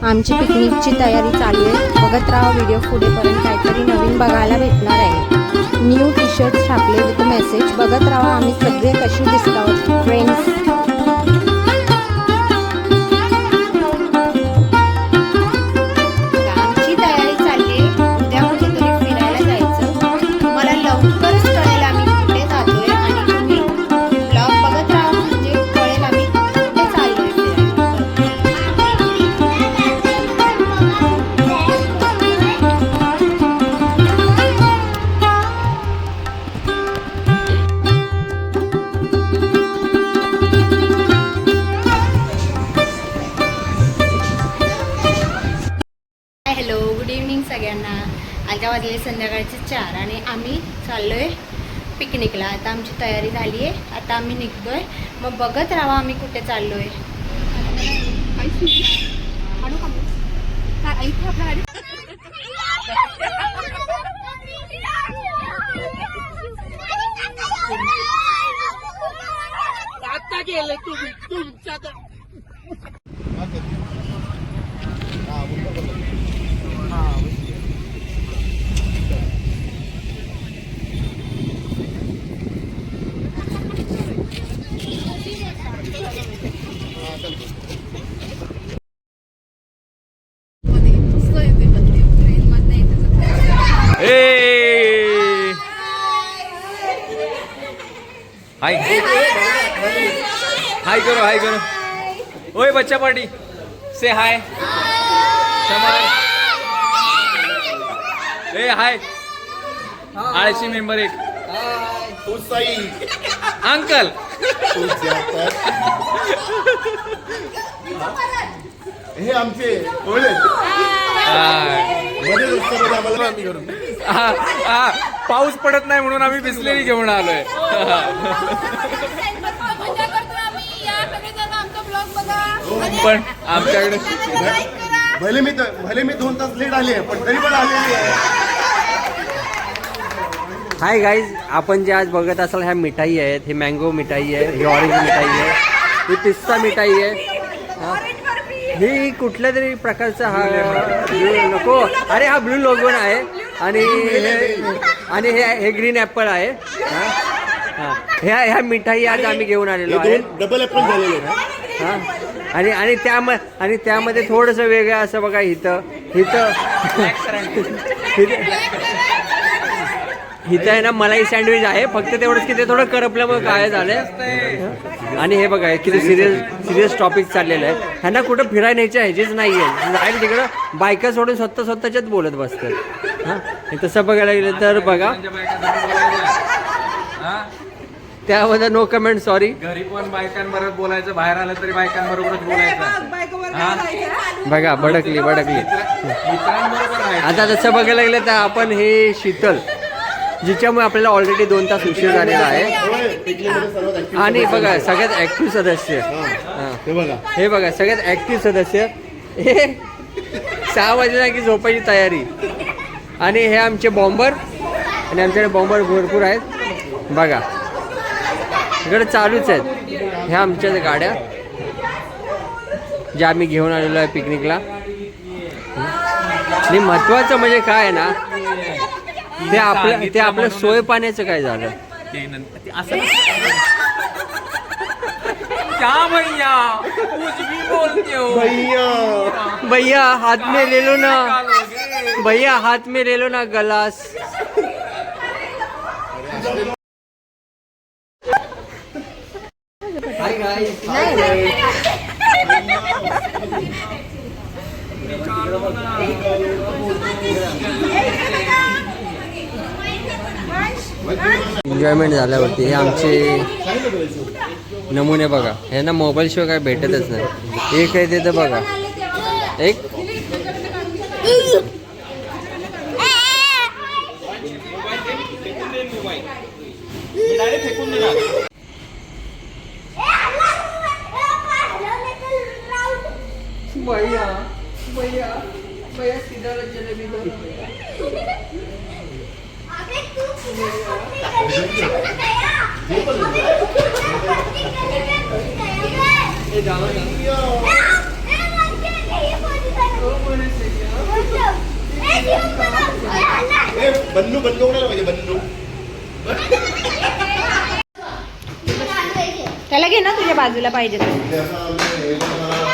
आमची पिकनिकची तयारी चालू आहे. बघत राहा व्हिडिओ पुढेपर्यंत, काहीतरी नवीन बघायला भेटणार आहे. न्यू टी शर्ट्स छापले विथ मेसेज. बघत राहा आम्ही सगळे कशी दिसत आहोत फ्रेंड्स. हॅलो, गुड इव्हनिंग सगळ्यांना. आता वाजले संध्याकाळचे 4 आणि आम्ही चाललोय पिकनिकला. आता आमची तयारी झाली आहे. आता आम्ही निघतोय. मग बघत राहा आम्ही कुठे चाललोय. हाय हाय करो, हाय करो. ओए बच्चा पार्टी से हाय. समर ए हाय. आळशी मेंबर एक अंकल. हे आमचे पाऊस पडत नाही म्हणून आम्ही बिस्लेरी घेऊन आलोय. पण आमच्याकडे भले मी 2 तास लेट आले पण तरी पण आलेली आहे. हाय गाईज, आपण जे आज बघत असाल ह्या मिठाई आहेत. ही मँगो मिठाई आहे, ही ऑरेंज मिठाई आहे, ही पिस्ता मिठाई आहे. ही कुठल्या तरी प्रकारचा हा ब्लू नको, अरे हा ब्लू लोगोन आहे. आणि हे ग्रीन ॲपल आहे. ह्या मिठाई आज आम्ही घेऊन आलेलो आहे. डबल ॲपल झालेले. हां, आणि त्यामध्ये थोडंसं वेगळं असं बघा. इथं आहे ना मलाई सँडविच आहे. फक्त तेवढंच की ते थोडं करपल्यामुळे काय झालंय. आणि हे बघा किती सिरियस टॉपिक चाललेलं आहे. ह्यांना कुठं फिरायला न्यायचं ह्याचीच नाही आहे. डायरेक्ट तिकडं बायका सोडून स्वतःच्याच बोलत बसतात. हां, तसं बघायला गेलं तर बघा त्यामध्ये नो कमेंट. सॉरी. घरी पण बायकांबरोबर बोलायचं, बाहेर आलं तरी बायकांबरोबरच बोलायचं. बघा भडकली. आता तसं बघायला गेलं तर आपण हे शीतल, जिच्यामुळे आपल्याला ऑलरेडी 2 तास उशीर झालेला आहे. आणि बघा सगळ्यात ॲक्टिव्ह सदस्य, हे बघा सगळ्यात ॲक्टिव्ह सदस्य हे 6 वाजल्या की झोपायची तयारी. आणि हे आमचे बॉम्बर, आणि आमच्याकडे बॉम्बर भरपूर आहेत. बघा इकडे चालूच आहेत ह्या आमच्या गाड्या ज्या आम्ही घेऊन आलेलो आहे पिकनिकला. आणि महत्त्वाचं म्हणजे काय आहे ना, ते आपलं सोय पाण्याचं काय झालं. क्या भैया कुछ भी बोलते हो. भैया हाथ में ले लो ना, भैया हाथ में ले लो ना गलास. एन्जॉयमेंट झाल्यावरती हे आमचे नमुने बघा. हे ना मोबाईल शिवाय काय भेटतच नाही. एक आहे ते तर बघा, एक भैया सीधा जलेबी दो. बन्नू बन्नू कोणाला पाहिजे बन्नू त्याला घे ना तुझ्या बाजूला पाहिजे तर. ते असं आमचं हे बघा.